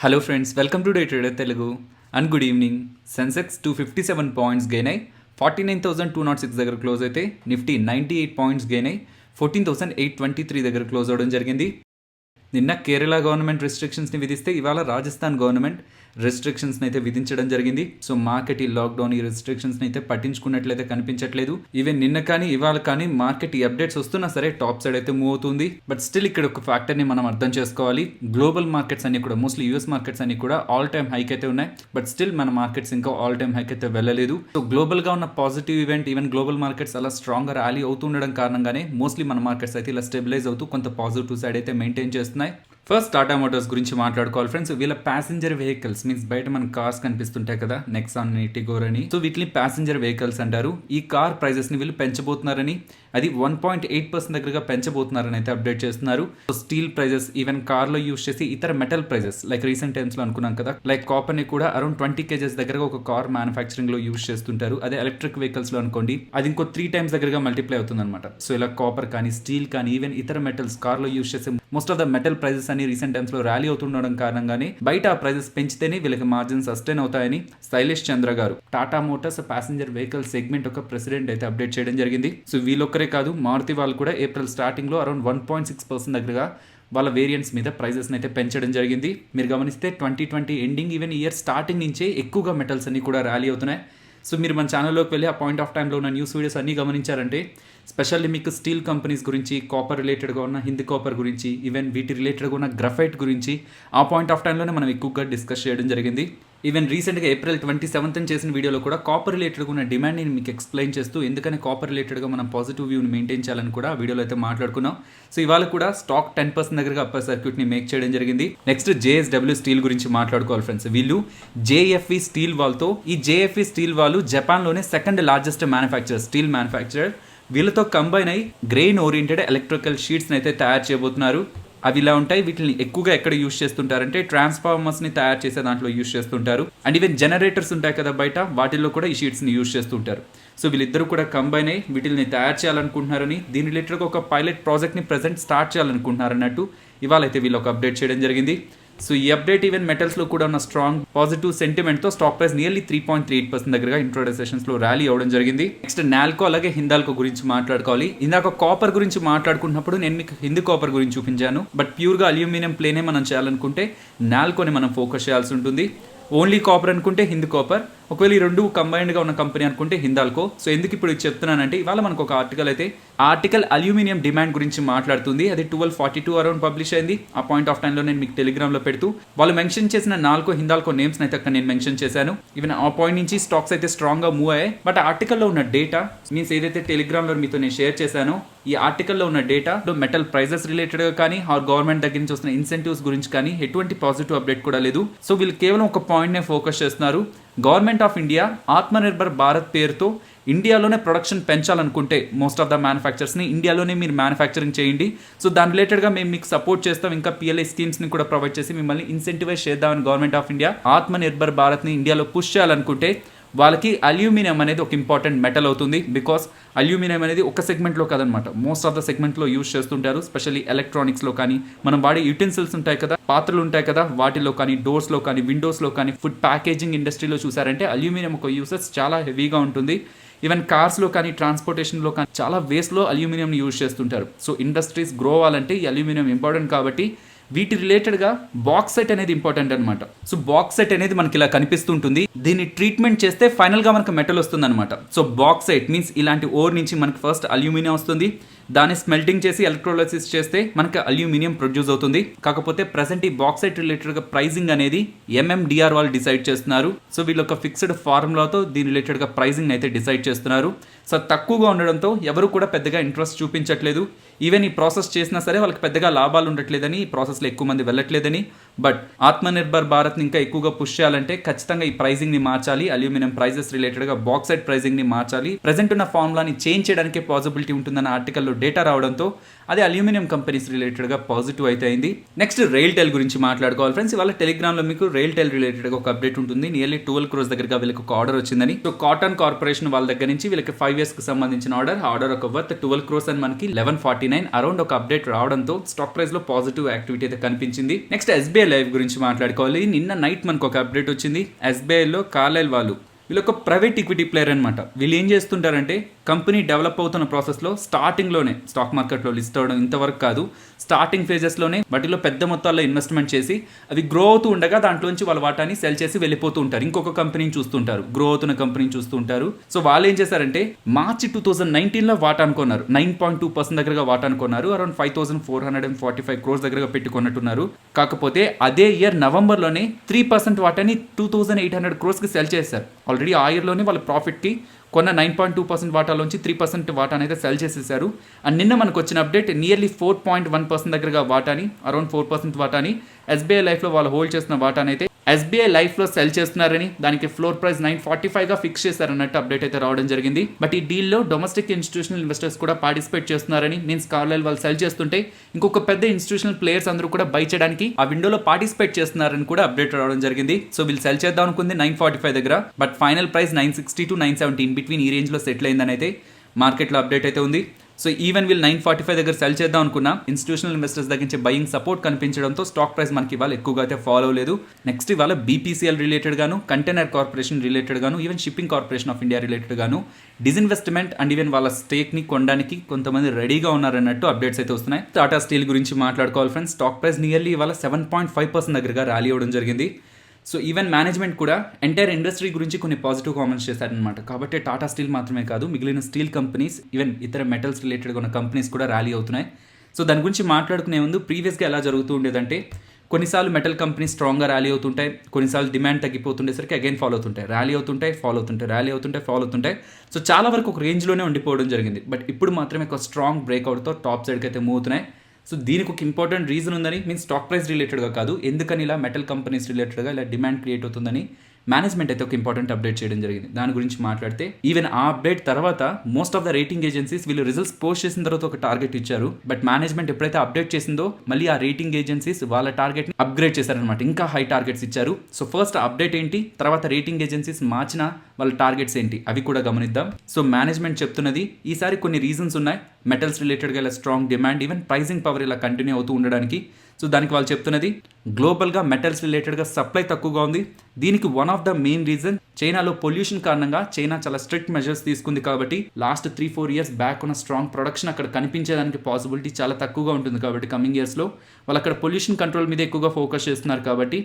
Hello friends, welcome to day trader Telugu and good evening. Sensex 257 points gain అయ్యి 49,206 దగ్గర close అయితే Nifty 98 points gain అయ్యి 14,823 దగ్గర క్లోజ్ అవడం జరిగింది. నిన్న కేరళ గవర్నమెంట్ రెస్ట్రిక్షన్స్ని విధిస్తే ఇవాళ రాజస్థాన్ గవర్నమెంట్ రెస్ట్రిక్షన్స్ని అయితే విధించడం జరిగింది. సో మార్కెట్ ఈ లాక్డౌన్ ఈ రెస్ట్రిక్షన్స్ని అయితే పట్టించుకున్నట్లయితే కనిపించట్లేదు. ఈవెన్ నిన్న కానీ ఇవాళ కానీ మార్కెట్ ఈ అప్డేట్స్ వస్తున్నా సరే టాప్ సైడ్ అయితే మూవ్ అవుతుంది. బట్ స్టిల్ ఇక్కడ ఒక ఫ్యాక్టర్ని మనం అర్థం చేసుకోవాలి. గ్లోబల్ మార్కెట్స్ అన్ని కూడా మోస్ట్లీ యూఎస్ మార్కెట్స్ అన్ని కూడా ఆల్ టైమ్ హైక్ అయితే ఉన్నాయి. బట్ స్టిల్ మన మార్కెట్స్ ఇంకా ఆల్ టైమ్ హైక్ అయితే వెళ్ళలేదు. సో గ్లోబల్గా ఉన్న positive event even global markets అలా స్ట్రాంగ్గా ర్యాలీ అవుతుండడం కారణంగానే మోస్ట్లీ మన మార్కెట్స్ అయితే ఇలా స్టెబిలైజ్ అవుతూ కొంత పాజిటివ్ సైడ్ అయితే మెయింటైన్ చేస్తున్నాయి. ఫస్ట్ టాటా మోటార్స్ గురించి మాట్లాడుకోవాలి ఫ్రెండ్స్. వీళ్ళ ప్యాసింజర్ వెహికల్స్ మీన్స్ బయట మన కార్స్ కనిపిస్తుంటాయి కదా, నెక్సాన్ అని, టిగోర్ అని. సో వీటిని ప్యాసింజర్ వెహికల్స్ అంటారు. ఈ కార్ ప్రైజెస్ ని వీళ్ళు పెంచబోతున్నారని, అది 1.8% దగ్గరగా పెంచబోతున్నారని అయితే అప్డేట్ చేస్తున్నారు. So steel prices even car లో యూస్ చేసి ఇతర metal prices like recent times లో అనుకున్నాం కదా, లైక్ కాపర్ ని కూడా అరౌండ్ 20 kgs దగ్గరగా ఒక కార్ మ్యానుఫ్యాక్చరింగ్ లో యూస్ చేస్తుంటారు. అదే ఎలక్ట్రిక్ వెహికల్స్ లో అనుకోండి అది ఇంకో 3 times దగ్గరగా మల్టిప్లై అవుతుంది అనమాట. సో ఇలా కాపర్ కానీ స్టీల్ కానీ ఈవెన్ ఇతర మెటల్స్ కార్ లో యూస్ చేసే most of the metal prices అని రీసెంట్ టైమ్స్ లో ర్యాలీ అవుతుండడం కారణంగానే బయట ఆ ప్రైజెస్ పెంచితేనే వీళ్ళకి మార్జిన్ సస్టైన్ అవుతాయని శైలేష్ చంద్ర గారు Tata Motors passenger vehicle segment ఒక ప్రెసిడెంట్ అయితే అప్డేట్ చేయడం జరిగింది. సో వీళ్ళొక్కరే కాదు, మారుతి వాళ్ళు కూడా ఏప్రిల్ స్టార్టింగ్ లో అరౌండ్ 1.6% దగ్గరగా వాళ్ళ వేరియంట్స్ మీద ప్రైజెస్ అయితే పెంచడం జరిగింది. మీరు గమనిస్తే 2020 ఎండింగ్ ఈవెన్ ఇయర్ స్టార్టింగ్ నుంచే ఎక్కువగా మెటల్స్ అన్ని కూడా ర్యాలీ అవుతున్నాయి. సో మీరు మన ఛానల్లోకి వెళ్ళి ఆ పాయింట్ ఆఫ్ టైంలో ఉన్న న్యూస్ వీడియోస్ అన్నీ గమనించారంటే స్పెషల్లీ మీకు స్టీల్ కంపెనీస్ గురించి, కాపర్ రిలేటెడ్గా ఉన్న హిందీ కాపర్ గురించి, ఈవెన్ వీటి రిలేటెడ్గా ఉన్న గ్రఫైట్ గురించి ఆ పాయింట్ ఆఫ్ టైంలోనే మనం ఎక్కువగా డిస్కస్ చేయడం జరిగింది. ఈవెన్ రీసెంట్గా ఏప్రిల్ 27th చేసిన వీడియోలో కూడా కాపర్ రిలేటెడ్గా ఉన్న డిమాండ్ని మీకు ఎక్స్ప్లెయిన్ చేస్తూ ఎందుకని కాపర్ రిలేటెడ్గా మనం పాజిటివ్ వ్యూని మెయింటైన్ చేయాలని కూడా వీడియోలో అయితే మాట్లాడుకున్నాం. సో ఇవాళ కూడా స్టాక్ 10% దగ్గరగా అప్పర్ సర్క్యూట్ని మేక్ చేయడం జరిగింది. నెక్స్ట్ JSW స్టీల్ గురించి మాట్లాడుకోవాలి ఫ్రెండ్స్. వీళ్ళు JFE స్టీల్ వాళ్ళతో, ఈ JFE స్టీల్ వాళ్ళు జపాన్లోనే second largest manufacturer, steel manufacturer. వీళ్ళతో కంబైన్ అయ్యి గ్రెయిన్ ఓరియంటెడ్ ఎలక్ట్రికల్ షీట్స్ని అయితే తయారు చేయబోతున్నారు. అవి ఇలా ఉంటాయి. వీటిని ఎక్కువగా ఎక్కడ యూస్ చేస్తుంటారంటే ట్రాన్స్ఫార్మర్స్ ని తయారు చేసే దాంట్లో యూస్ చేస్తుంటారు. అండ్ ఈవెన్ జనరేటర్స్ ఉంటాయి కదా బయట, వాటిల్లో కూడా ఈ షీట్స్ ని యూస్ చేస్తుంటారు. సో వీళ్ళిద్దరూ కూడా కంబైన్ అయ్యి వీటిని తయారు చేయాలనుకుంటున్నారని, దీని రిలేటెడ్గా ఒక పైలట్ ప్రాజెక్ట్ ని ప్రెజెంట్ స్టార్ట్ చేయాలనుకుంటున్నారు అన్నట్టు ఇవాళ అయితే వీళ్ళు ఒక అప్డేట్ చేయడం జరిగింది. సో ఈ అప్డేట్ ఈవెన్ మెటల్స్ లో కూడా ఉన్న స్ట్రాంగ్ పాజిటివ్ సెంటిమెంట్ తో స్టాక్ ప్రైస్ నియర్లీ 3.38% దగ్గరగా ఇంట్రాడే సెషన్స్ లో ర్యాలీ అవడం జరిగింది. నెక్స్ట్ నాల్కో అలాగే హిందాల్కో గురించి మాట్లాడుకోవాలి. ఇందాక కాపర్ గురించి మాట్లాడుకున్నప్పుడు నేను మీకు హిందీ కాపర్ గురించి చూపించాను. బట్ ప్యూర్ గా అల్యూమినియం ప్లేనే మనం చేయాలనుకుంటే నాల్కోని మనం ఫోకస్ చేయాల్సి ఉంటుంది. ఓన్లీ కాపర్ అనుకుంటే హిందీ కాపర్, ఒకవేళ ఈ రెండు కంబైన్డ్గా ఉన్న కంపెనీ అనుకుంటే హిందాల్కో. సో ఎందుకు ఇప్పుడు చెప్తున్నానంటే ఇవాళ మనకు ఒక ఆర్టికల్ అయితే ఆర్టికల్ అల్యూమినియం డిమాండ్ గురించి మాట్లాడుతుంది. అది 12:42 అరౌండ్ పబ్లిష్ అయింది. ఆ పాయింట్ ఆఫ్ టైంలో నేను మీకు టెలిగ్రామ్లో పెడుతూ వాళ్ళు మెన్షన్ చేసిన నాల్కో హిందాల్కో నేమ్స్ అయితే అక్కడ నేను మెన్షన్ చేశాను. ఈవెన్ ఆ పాయింట్ నుంచి స్టాక్స్ అయితే స్ట్రాంగ్గా మూవ్ అయ్యాయి. బట్ ఆర్టికల్లో ఉన్న డేటా మీన్స్ ఏదైతే టెలిగ్రామ్లో మీతో నేను షేర్ చేశానో ఈ ఆర్టికల్లో ఉన్న డేటా మెటల్ ప్రైజెస్ రిలేటెడ్గా కానీ ఆర్ గవర్నమెంట్ దగ్గర నుంచి వస్తున్న ఇన్సెంటివ్స్ గురించి కానీ ఎటువంటి పాజిటివ్ అప్డేట్ కూడా లేదు. సో వీళ్ళు కేవలం ఒక పాయింట్నే ఫోకస్ చేస్తున్నారు. Government of India Atmanirbhar Bharat పేరుతో ఇండియాలోనే ప్రొడక్షన్ పెంచాలనుకుంటే మోస్ట్ ఆఫ్ ద మ్యానుఫ్యాక్చర్స్ని ఇండియాలోనే మీరు మ్యానుఫ్యాక్చరింగ్ చేయండి. సో దాని రిలేటెడ్గా మేము మీకు సపోర్ట్ చేస్తాం, ఇంకా PLI స్కీమ్స్ని కూడా ప్రొవైడ్ చేసి మిమ్మల్ని ఇన్సెంటివైజ్ చేద్దామని గవర్నమెంట్ ఆఫ్ ఇండియా ఆత్మనిర్భర్ భారత్ని ఇండియాలో పుష్ చేయాలనుకుంటే వాళ్ళకి అల్యూమినియం అనేది ఒక ఇంపార్టెంట్ మెటల్ అవుతుంది. బికాస్ అల్యూమినియం అనేది ఒక సెగ్మెంట్లో కాదనమాట, మోస్ట్ ఆఫ్ ద సెగ్మెంట్లో యూస్ చేస్తుంటారు. స్పెషల్లీ ఎలక్ట్రానిక్స్లో కానీ, మనం వాడే యూటెన్సిల్స్ ఉంటాయి కదా, పాత్రలు ఉంటాయి కదా, వాటిలో కానీ, డోర్స్లో కానీ, విండోస్లో కానీ, ఫుడ్ ప్యాకేజింగ్ ఇండస్ట్రీలో చూసారంటే అల్యూమినియం ఒక యూసెస్ చాలా హెవీగా ఉంటుంది. ఈవెన్ కార్స్లో కానీ, ట్రాన్స్పోర్టేషన్లో కానీ చాలా వేస్లో అల్యూమినియం యూజ్ చేస్తుంటారు. సో ఇండస్ట్రీస్ గ్రో అవ్వాలంటే ఈ అల్యూమినియం ఇంపార్టెంట్ కాబట్టి వీటి రిలేటెడ్గా బాక్సైట్ అనేది ఇంపార్టెంట్ అనమాట. సో బాక్సైట్ అనేది మనకి ఇలా కనిపిస్తుంటుంది. దీన్ని ట్రీట్మెంట్ చేస్తే ఫైనల్గా మనకు మెటల్ వస్తుంది అనమాట. సో బాక్సైట్ మీన్స్ ఇలాంటి ఓర్ నుంచి మనకి ఫస్ట్ అల్యూమినియం వస్తుంది. దాన్ని స్మెల్టింగ్ చేసి ఎలక్ట్రోలైసిస్ చేస్తే మనకి అల్యూమినియం ప్రొడ్యూస్ అవుతుంది. కాకపోతే ప్రెసెంట్ ఈ బాక్సైట్ రిలేటెడ్గా ప్రైజింగ్ అనేది MMDR వాళ్ళు డిసైడ్ చేస్తున్నారు. సో వీళ్ళు ఒక ఫిక్స్డ్ ఫార్ములాతో దీని రిలేటెడ్గా ప్రైజింగ్ అయితే డిసైడ్ చేస్తున్నారు. సో తక్కువగా ఉండడంతో ఎవరు కూడా పెద్దగా ఇంట్రెస్ట్ చూపించట్లేదు. ఈవెన్ ఈ ప్రాసెస్ చేసినా సరే వాళ్ళకి పెద్దగా లాభాలు ఉండట్లేదని, ఈ ప్రాసెస్లో ఎక్కువ మంది వెళ్ళట్లేదని. బట్ ఆత్మనిర్భర్ భారత్ని ఇంకా ఎక్కువగా పుష్ చేయాలంటే ఖచ్చితంగా ఈ ప్రైజింగ్ని మార్చాలి. అల్యూమినియం ప్రైజెస్ రిలేటెడ్గా బాక్సైట్ ప్రైజింగ్ని మార్చాలి. ప్రెసెంట్ ఉన్న ఫార్ములాని చేంజ్ చేయడానికి పాసిబిలిటీ ఉంటుందని ఆర్టికల్లో డేటా రావడంతో అది అల్యూమినియం కంపెనీస్ రిలేటెడ్గా పాజిటివ్ అయితే అయింది. నెక్స్ట్ రైల్టెల్ గురించి మాట్లాడుకోవాలి ఫ్రెండ్స్. ఇవాళ టెలిగ్రామ్లో మీకు రైల్టెల్ రిలేటెడ్గా ఒక అప్డేట్ ఉంటుంది. నియర్లీ 12 crores దగ్గరగా వీళ్ళకి ఒక ఆర్డర్ వచ్చిందని. సో కాటన్ కార్పొరేషన్ వాళ్ళ దగ్గర నుంచి వీళ్ళకి 5 years కి సంబంధించిన ఆర్డర్ ఒక వర్త్ 12 crores అని మనకి 1149 అరౌండ్ ఒక అప్డేట్ రావడంతో స్టాక్ ప్రైస్ లో పాజిటివ్ యాక్టివిటీ అయితే కనిపించింది. నెక్స్ట్ ఎస్బీఐ లైవ్ గురించి మాట్లాడుకోవాలి. నిన్న నైట్ మనకు ఒక అప్డేట్ వచ్చింది. ఎస్బీఐ లో కార్లైల్ వాళ్ళు వీళ్ళు ఒక ప్రైవేట్ ఈక్విటీ ప్లేయర్ అనమాట. వీళ్ళు ఏం చేస్తుంటారంటే కంపెనీ డెవలప్ అవుతున్న ప్రాసెస్లో స్టార్టింగ్లోనే స్టాక్ మార్కెట్లో లిస్ట్ అవ్వడం ఇంతవరకు కాదు, స్టార్టింగ్ ఫేజెస్లోనే వాటిలో పెద్ద మొత్తాల్లో ఇన్వెస్ట్మెంట్ చేసి అవి గ్రో అవుతూ ఉండగా దాంట్లోంచి వాళ్ళ వాటాని సెల్ చేసి వెళ్ళిపోతూ ఉంటారు. ఇంకొక కంపెనీని చూస్తుంటారు, గ్రో అవుతున్న కంపెనీని చూస్తూ ఉంటారు. సో వాళ్ళు ఏం చేశారంటే మార్చి 2019లో వాటా అనుకున్నారు, 9.2% దగ్గరగా వాటా అనుకున్నారు. అరౌండ్ 5445 crores దగ్గరగా పెట్టుకున్నట్టున్నారు. కాకపోతే అదే ఇయర్ నవంబర్లోనే 3% వాటాని 2800 crores సెల్ చేశారు. ఆల్రెడీ ఆ ఇయర్లోనే వాళ్ళ ప్రాఫిట్కి కొన్న 9.2% వాటాలోంచి 3% వాటాని అయితే సెల్ చేసేసారు. అండ్ నిన్న మనకు వచ్చిన అప్డేట్ నియర్లీ 4.1% దగ్గరగా వాటాని, అరౌండ్ 4% వాటాని ఎస్బీఐ లైఫ్లో వాళ్ళు హోల్డ్ చేసిన వాటాని అయితే ఎస్బీఐ లైఫ్లో సెల్ చేస్తున్నారని, దానికి ఫ్లోర్ ప్రైస్ 945గా ఫిక్స్ చేశారన్నట్టు అప్డేట్ అయితే రావడం జరిగింది. బట్ ఈ డీల్లో డొమెస్టిక్ ఇన్స్టిట్యూషనల్ ఇన్వెస్టర్స్ కూడా పార్టిసిపేట్ చేస్తున్నారని, మీన్స్ కార్లైల్ వాళ్ళు సెల్ చేస్తుంటే ఇంకొక పెద్ద ఇన్స్టిట్యూషనల్ ప్లేయర్స్ అందరూ కూడా బై చేయడానికి ఆ విండోలో పార్టిసిపేట్ చేస్తున్నారని కూడా అప్డేట్ రావడం జరిగింది. సో వీళ్ళు సెల్ చేద్దాం అనుకుంది 945 దగ్గర, but final price 960 to 970 in between ఈ రేంజ్లో సెటిల్ అయిందని అయితే మార్కెట్లో అప్డేట్ అయితే ఉంది. సో ఈవెన్ వీళ్ళు 945 దగ్గర సెల్ చేద్దాం అనుకున్నా ఇన్స్టిట్యూషనల్ ఇన్వెస్టర్స్ దగ్గర నుంచి బయింగ్ సపోర్ట్ కనిపించడంతో స్టాక్ ప్రైస్ మనకి ఇవాళ ఎక్కువగా అయితే ఫాలో లేదు. నెక్స్ట్ ఇవాళ బీపీసీఎల్ రిలేటెడ్ గాను, కంటైనర్ కార్పొరేషన్ రిలేటెడ్ గాను, even shipping corporation of India related గాను డిస్ఇన్వెస్ట్మెంట్ అండ్ ఈవెన్ వాళ్ళ స్టేక్ని కొనడానికి కొంతమంది రెడీగా ఉన్నారన్నట్టు అప్డేట్స్ అయితే వస్తున్నాయి. టాటా స్టీల్ గురించి మాట్లాడుకోవాలి ఫ్రెండ్స్. స్టాక్ ప్రైస్ నియర్లీ ఇవాళ 7.5% దగ్గరగా ర్యాలీ అవ్వడం జరిగింది. సో ఈవెన్ మేనేజ్మెంట్ కూడా ఎంటైర్ ఇండస్ట్రీ గురించి కొన్ని పాజిటివ్ కామెంట్స్ చేశారనమాట. కాబట్టి టాటా స్టీల్ మాత్రమే కాదు, మిగిలిన స్టీల్ కంపెనీస్, ఈవెన్ ఇతర మెటల్స్ రిలేటెడ్గా ఉన్న కంపెనీస్ కూడా ర్యాలీ అవుతున్నాయి. సో దాని గురించి మాట్లాడుకునే ముందు ప్రీవియస్గా ఎలా జరుగుతూ ఉండేదంటే కొన్నిసార్లు మెటల్ కంపెనీస్ స్ట్రాంగ్గా ర్యాలీ అవుతుంటాయి, కొన్నిసార్లు డిమాండ్ తగ్గిపోతుండేసరికి అగైన్ ఫాలో అవుతుంటాయి, ర్యాలీ అవుతుంటాయి, ఫాలో అవుతుంటాయి, ర్యాలీ అవుతుంటాయి, ఫాలో అవుతుంటాయి. సో చాలా వరకు ఒక రేంజ్లోనే ఉండిపోవడం జరిగింది. బట్ ఇప్పుడు మాత్రమే ఒక స్ట్రాంగ్ బ్రేక్అవుట్తో టాప్ సైడ్కి అయితే మూవ్ అవుతున్నాయి. సో దీనికి ఒక ఇంపార్టెంట్ రీజన్ ఉందని, మీన్స్ స్టాక్ ప్రైస్ రిలేటెడ్గా కాదు, ఎందుకని ఇలా మెటల్ కంపెనీస్ రిలేటెడ్గా ఇలా డిమాండ్ క్రియేట్ అవుతుందని మేనేజ్మెంట్ అయితే ఒక ఇంపార్టెంట్ అప్డేట్ చేయడం జరిగింది. దాని గురించి మాట్లాడితే ఈవెన్ ఆ అప్డేట్ తర్వాత most of the rating agencies వీళ్ళు రిజల్ట్స్ పోస్ట్ చేసిన తర్వాత ఒక టార్గెట్ ఇచ్చారు. బట్ మేనేజ్మెంట్ ఎప్పుడైతే అప్డేట్ చేసిందో మళ్ళీ ఆ రేటింగ్ ఏజెన్సీస్ వాళ్ళ టార్గెట్ ని అప్గ్రేడ్ చేశారనమాట, ఇంకా హై టార్గెట్స్ ఇచ్చారు. సో ఫస్ట్ అప్డేట్ ఏంటి, తర్వాత రేటింగ్ ఏజెన్సీస్ మార్చిన వాళ్ళ టార్గెట్స్ ఏంటి, అవి కూడా గమనిద్దాం. సో మేనేజ్మెంట్ చెప్తున్నది ఈసారి కొన్ని రీజన్స్ ఉన్నాయి మెటల్స్ రిలేటెడ్గా ఇలా strong demand, even pricing power ఇలా కంటిన్యూ అవుతూ ఉండడానికి. సో దానికి వాళ్ళు చెప్తున్నది గ్లోబల్గా మెటల్స్ రిలేటెడ్గా సప్లై తక్కువగా ఉంది. దీనికి one of the main reason చైనాలో పొల్యూషన్ కారణంగా చైనా చాలా స్ట్రిక్ట్ మెజర్స్ తీసుకుంది. కాబట్టి లాస్ట్ 3-4 years బ్యాక్ ఉన్న స్ట్రాంగ్ ప్రొడక్షన్ అక్కడ కనిపించేదానికి పాసిబిలిటీ చాలా తక్కువగా ఉంటుంది. కాబట్టి కమింగ్ ఇయర్స్లో వాళ్ళు అక్కడ పొల్యూషన్ కంట్రోల్ మీద ఎక్కువగా ఫోకస్ చేస్తున్నారు. కాబట్టి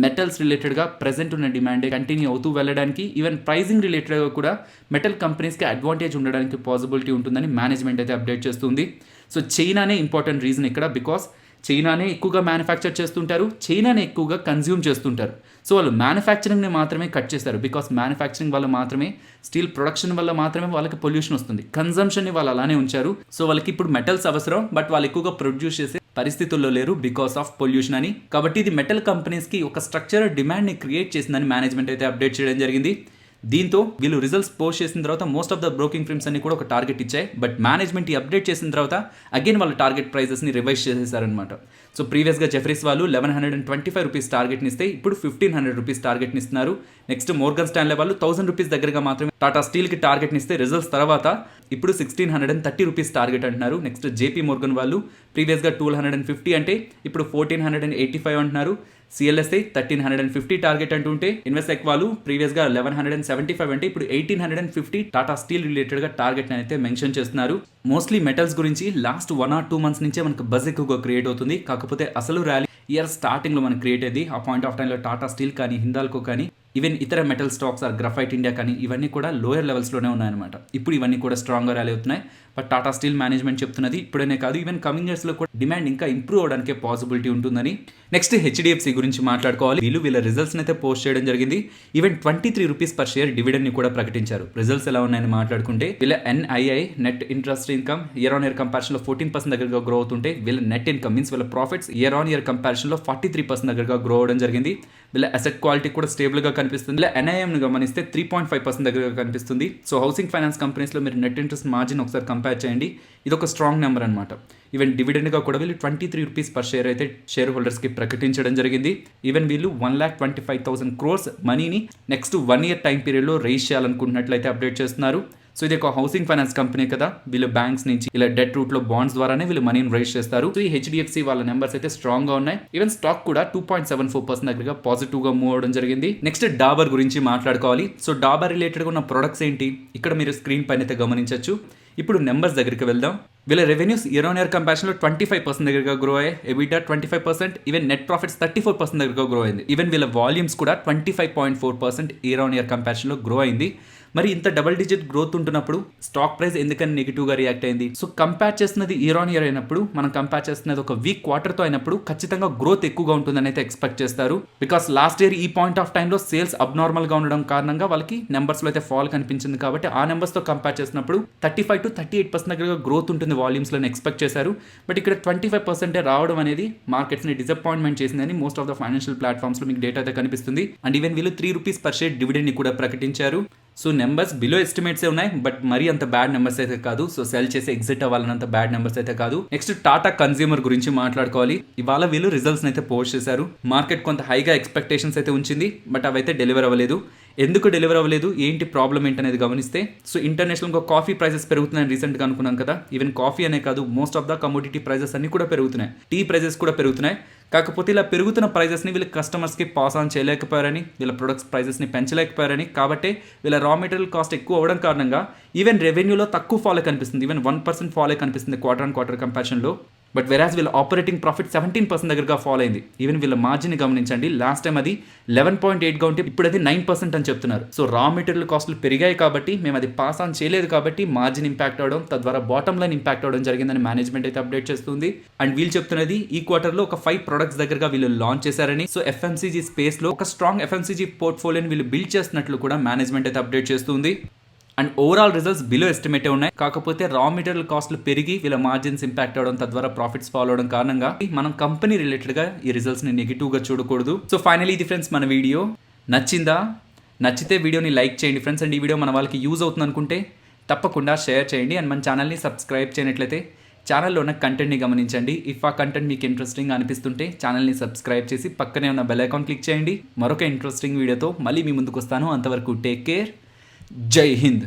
మెటల్స్ రిలేటెడ్గా ప్రెసెంట్ ఉన్న డిమాండ్ కంటిన్యూ అవుతూ వెళ్ళడానికి, ఈవెన్ ప్రైజింగ్ రిలేటెడ్గా కూడా మెటల్ కంపెనీస్కి అడ్వాంటేజ్ ఉండడానికి పాసిబిలిటీ ఉంటుందని మేనేజ్మెంట్ అయితే అప్డేట్ చేస్తుంది. సో చైనానే ఇంపార్టెంట్ రీజన్ ఇక్కడ, బికాస్ చైనానే ఎక్కువగా మ్యానుఫ్యాక్చర్ చేస్తుంటారు, చైనానే ఎక్కువగా కన్జ్యూమ్ చేస్తుంటారు. సో వాళ్ళు మ్యానుఫ్యాక్చరింగ్ని మాత్రమే కట్ చేస్తారు, బికాస్ మ్యానుఫ్యాక్చరింగ్ వల్ల మాత్రమే, స్టీల్ ప్రొడక్షన్ వల్ల మాత్రమే వాళ్ళకి పొల్యూషన్ వస్తుంది. కన్జంప్షన్ని వాళ్ళు అలానే ఉంచారు. సో వాళ్ళకి ఇప్పుడు మెటల్స్ అవసరం, బట్ వాళ్ళు ఎక్కువగా ప్రొడ్యూస్ చేసే పరిస్థితుల్లో లేరు బికాస్ ఆఫ్ పొల్యూషన్ అని. కాబట్టి ఇది మెటల్ కంపెనీస్కి ఒక స్ట్రక్చర్ డిమాండ్ని క్రియేట్ చేసిందని మేనేజ్మెంట్ అయితే అప్డేట్ చేయడం జరిగింది. దీంతో వీళ్ళు రిజల్ట్స్ పోస్ట్ చేసిన తర్వాత most of the broking firms అన్ని కూడా ఒక టార్గెట్ ఇచ్చాయి. బట్ మేనేజ్మెంట్ ఈ అప్డేట్ చేసిన తర్వాత అగైన్ వాళ్ళ టార్గెట్ ప్రైజెస్ని రివైజ్ చేసేసారనమాట. సో ప్రీవియస్గా జెఫరీస్ వాళ్ళు 1125 రూపీస్ టార్గెట్ని ఇస్తే ఇప్పుడు 1500 రూపీస్ టార్గెట్ని ఇస్తున్నారు. నెక్స్ట్ మోర్గన్ స్టాన్లే వాళ్ళు 1000 రూపీస్ దగ్గరగా మాత్రమే టాటా స్టీల్కి టార్గెట్ని ఇస్తే రిజల్ట్స్ తర్వాత ఇప్పుడు 1630 రూపీస్ టార్గెట్ అంటున్నారు. నెక్స్ట్ జేపీ మోర్గన్ వాళ్ళు ప్రీవియస్గా 1250 అంటే ఇప్పుడు 1485 అంటున్నారు. సిఎల్ఎస్ఐ 1350 టార్గెట్ అంటుంటే ఇన్వెస్టెక్ వాళ్ళు ప్రీవియస్గా 1175 అంటే ఇప్పుడు 1850 టాటా స్టీల్ రిలేటెడ్గా టార్గెట్ అయితే మెన్షన్ చేస్తున్నారు. మోస్ట్లీ మెటల్స్ గురించి లాస్ట్ 1 or 2 months నుంచే మనకు బజ్ ఎక్కువగా క్రియేట్ అవుతుంది. కాకపోతే అసలు ర్యాలీ ఇయర్ స్టార్టింగ్లో మనకు క్రియేట్ అయ్యింది. ఆ పాయింట్ ఆఫ్ టైంలో టాటా స్టీల్ కానీ, హిందాల్కో కానీ, ఈవెన్ ఇతర metal stocks or Graphite India కానీ ఇవన్నీ కూడా లోయర్ లెవెల్స్లోనే ఉన్నాయన్నమాట. ఇప్పుడు ఇవన్నీ కూడా స్ట్రాంగ్గా ర్యాలీ అవుతున్నాయి. బట్ టాటా స్టీల్ మేనేజ్మెంట్ చెప్తున్నది ఇప్పుడనే కాదు, ఈవెన్ కమింగ్ ఇయర్స్లో కూడా డిమాండ్ ఇంకా ఇంప్రూవ్ అవడానికి పాసిబిలిటీ ఉంటుందని. నెక్స్ట్ హెచ్డిఎఫ్సి గురించి మాట్లాడుకోవాలి. వీళ్ళ రిజల్ట్స్ని అయితే పోస్ట్ చేయడం జరిగింది. ఈవెన్ 23 రూపీస్ పర్ షేర్ డివిడెండ్ని కూడా ప్రకటించారు. రిజల్ట్స్ ఎలా ఉన్నాయని మాట్లాడుకుంటే వీళ్ళ NII net interest income year on year కంపారిజన్లో 14% దగ్గరగా గ్రో అవుతుంటే వీళ్ళ నెట్ ఇన్కమ్ మీన్స్ వీళ్ళ ప్రాఫిట్స్ ఇయర్ ఆన్ ఇయర్ కంపారిజన్లో 43% దగ్గరగా గ్రో అవడం జరిగింది. వీళ్ళ అసెట్ క్వాలిటీ కూడా స్టేబుల్గా కనిపిస్తుంది. ఇలా NIM ను గమనిస్తే 3.5% దగ్గరగా కనిపిస్తుంది. సో హౌసింగ్ ఫైనాన్స్ కంపెనీస్లో మీరు నెట్ ఇంట్రెస్ట్ మార్జిన్ ఒకసారి కంపేర్ చేయండి. ఇది ఒక స్ట్రాంగ్ నెంబర్ అనమాట. ఈవెన్ డివిడెండ్గా కూడా వీళ్ళు 23 రూపీస్ పర్ షేర్ అయితే షేర్ హోల్డర్స్కి ప్రకటించడం జరిగింది. ఈవెన్ వీళ్ళు 1,25,000 crores మనీని నెక్స్ట్ 1 year టైం పీరియడ్లో రైజ్ చేయాలనుకుంటున్నట్లయితే అప్డేట్ చేస్తున్నారు. సో ఇది ఒక హౌసింగ్ ఫైనాన్స్ కంపెనీ కదా, వీళ్ళు బ్యాంక్స్ నుంచి ఇలా డెట్ రూట్ లో బాండ్స్ ద్వారానే వీళ్ళు మనీని రైజ్ చేస్తారు. సో ఈ HDFC వాళ్ళ నెంబర్స్ అయితే స్ట్రాంగ్ గా ఉన్నాయి. ఈవెన్ స్టాక్ కూడా 2.74% దగ్గరగా పాజిటివ్ గా మూవ్ అవడం జరిగింది. నెక్స్ట్ డాబర్ గురించి మాట్లాడుకోవాలి. సో డాబర్ రిలేటెడ్ గా ఉన్న ప్రొడక్ట్స్ ఏంటి ఇక్కడ మీరు స్క్రీన్ పైన అయితే గమనించవచ్చు. ఇప్పుడు నెంబర్స్ దగ్గరికి వెళ్దాం. వీళ్ళ revenues year on year comparison లో 25% దగ్గరగా గ్రో అయ్యాయి. ఎబిటా 25%, ఈవెన్ నెట్ ప్రాఫిట్స్ 34% దగ్గరగా గ్రో అయింది. ఈవెన్ వీళ్ళ వాల్యూమ్స్ కూడా 25.4% ఇయర్ ఆన్ ఇయర్ కంపారిజన్ లో గ్రో అయింది. మరి ఇంత డబుల్ డిజిట్ గ్రోత్ ఉంటున్నప్పుడు స్టాక్ ప్రైస్ ఎందుకని నెగిటివ్ గా రియాక్ట్ అయింది? సో కంపేర్ చేస్తున్నది ఇయర్ ఆన్ ఇయర్ అయినప్పుడు, మనం కంపేర్ చేస్తున్నది ఒక వీక్ క్వార్టర్ తో అయినప్పుడు ఖచ్చితంగా గ్రోత్ ఎక్కువగా ఉంటుందని అయితే ఎక్స్పెక్ట్ చేస్తారు. బికాస్ లాస్ట్ ఇయర్ ఈ పాయింట్ ఆఫ్ టైంలో సేల్స్ అబ్నార్మల్ గా ఉండడం కారణంగా వాళ్ళకి నెంబర్స్ లో అయితే ఫాల్ కనిపించింది. కాబట్టి ఆ నెంబర్స్ తో కంపేర్ చేసినప్పుడు 35 to 38% దగ్గర గ్రోత్ ఉంటుంది వాల్యూమ్స్ లో ఎక్స్పెక్ట్ చేశారు. బట్ ఇక్కడ 25% రావడం అనేది మార్కెట్స్ ని డిసప్పాయింట్మెంట్ చేసిందని most of the financial platforms లో మీకు డేటా అయితే కనిపిస్తుంది. అండ్ ఈవెన్ వీళ్ళు 3 రూపీస్ పర్ షేర్ డివిడెండ్ ని కూడా ప్రకటించారు. సో నెంబర్స్ బిలో ఎస్టిమేట్సే ఉన్నాయి, బట్ మరీ అంత బ్యాడ్ నెంబర్స్ అయితే కాదు. సో సెల్ చేసి ఎగ్జిట్ అవ్వాలన్నంత బ్యాడ్ నెంబర్స్ అయితే కాదు. నెక్స్ట్ టాటా కన్స్యూమర్ గురించి మాట్లాడుకోవాలి. ఇవాళ వీళ్ళు రిజల్ట్స్ అయితే పోస్ట్ చేశారు. మార్కెట్ కొంత హైగా ఎక్స్పెక్టేషన్స్ అయితే ఉంచింది, బట్ అవైతే డెలివర్ అవ్వలేదు. ఎందుకు డెలివర్ అవ్వలేదు, ఏంటి ప్రాబ్లం ఏంటనేది గమనిస్తే, సో ఇంటర్నేషనల్గా కాఫీ ప్రైసెస్ పెరుగుతున్నాయని రీసెంట్గా అనుకున్నాం కదా. ఈవెన్ కాఫీ అనే కాదు, most of the commodity prices అన్ని కూడా పెరుగుతున్నాయి. టీ ప్రైజెస్ కూడా పెరుగుతున్నాయి. కాకపోతే ఇలా పెరుగుతున్న ప్రైజెస్ని వీళ్ళ కస్టమర్స్కి పాస్ ఆన్ చేయలేకపోయారని, వీళ్ళ ప్రొడక్ట్స్ ప్రైజెస్ని పెంచలేకపోయారని, కాబట్టి వీళ్ళ రా మెటీరియల్ కాస్ట్ ఎక్కువ అవ్వడం కారణంగా ఈవెన్ రెవెన్యూలో తక్కువ ఫాల్ కనిపిస్తుంది. ఈవెన్ 1% ఫాల్ కనిపిస్తుంది క్వార్టర్ ఆన్ క్వార్టర్ కంపారిజన్లో. బట్ వెరాజ్ వీళ్ళ ఆపరేటింగ్ ప్రాఫిట్ 17% దగ్గరగా ఫాల్ అయింది. ఈవెన్ వీళ్ళ మార్జిన్ గమనించండి, లాస్ట్ టైం అది 11.8గా ఉంటే ఇప్పుడు అది 9% అని చెప్తున్నారు. సో రా మెటీరియల్ కాస్టులు పెరిగాయి కాబట్టి మేము అది పాస్ ఆన్ చేయలేదు కాబట్టి మార్జిన్ ఇంపాక్ట్ అవడం, తద్వారా బాటమ్ లైన్ ఇంపాక్ట్ అవడం జరిగిందని మేనేజ్మెంట్ అయితే అప్డేట్ చేస్తుంది. అండ్ వీళ్ళు చెప్తున్నది ఈ క్వార్టర్లో ఒక 5 ప్రొడక్ట్స్ దగ్గరగా వీళ్ళు లాంచ్ చేశారని. సో FMCG స్పేస్ లో ఒక స్ట్రాంగ్ FMCG పోర్ట్ఫోలియోని వీళ్ళు బిల్డ్ చేస్తున్నట్లు కూడా మేనేజ్మెంట్ అయితే అప్డేట్ చేస్తుంది. అండ్ ఓవరాల్ రిజల్ట్స్ బిలో ఎస్టిమేటే ఉన్నాయి. కాకపోతే రా మెటీరియల్ కాస్ట్లు పెరిగి వీళ్ళ మార్జిన్స్ ఇంపాక్ట్ అవడం, తద్వారా ప్రాఫిట్స్ ఫాలో అవడం కారణంగా మనం కంపెనీ రిలేటెడ్ గా ఈ రిజల్ట్స్ ని నెగిటివ్ గా చూడకూడదు. సో ఫైనలీ ఇది ఫ్రెండ్స్ మన వీడియో నచ్చిందా? నచ్చితే వీడియోని లైక్ చేయండి ఫ్రెండ్స్. అండ్ ఈ వీడియో మన వాళ్ళకి యూజ్ అవుతుంది అనుకుంటే తప్పకుండా షేర్ చేయండి. అండ్ మన ఛానల్ని సబ్స్క్రైబ్ చేయనట్లయితే ఛానల్లో ఉన్న కంటెంట్ని గమనించండి. ఇఫ్ ఆ కంటెంట్ మీకు ఇంట్రెస్టింగ్ అనిపిస్తుంటే ఛానల్ని సబ్స్క్రైబ్ చేసి పక్కనే ఉన్న బెల్ ఐకాన్ క్లిక్ చేయండి. మరొక ఇంట్రెస్టింగ్ వీడియోతో మళ్ళీ మీ ముందుకు వస్తాను. అంతవరకు టేక్ కేర్. జై హింద్.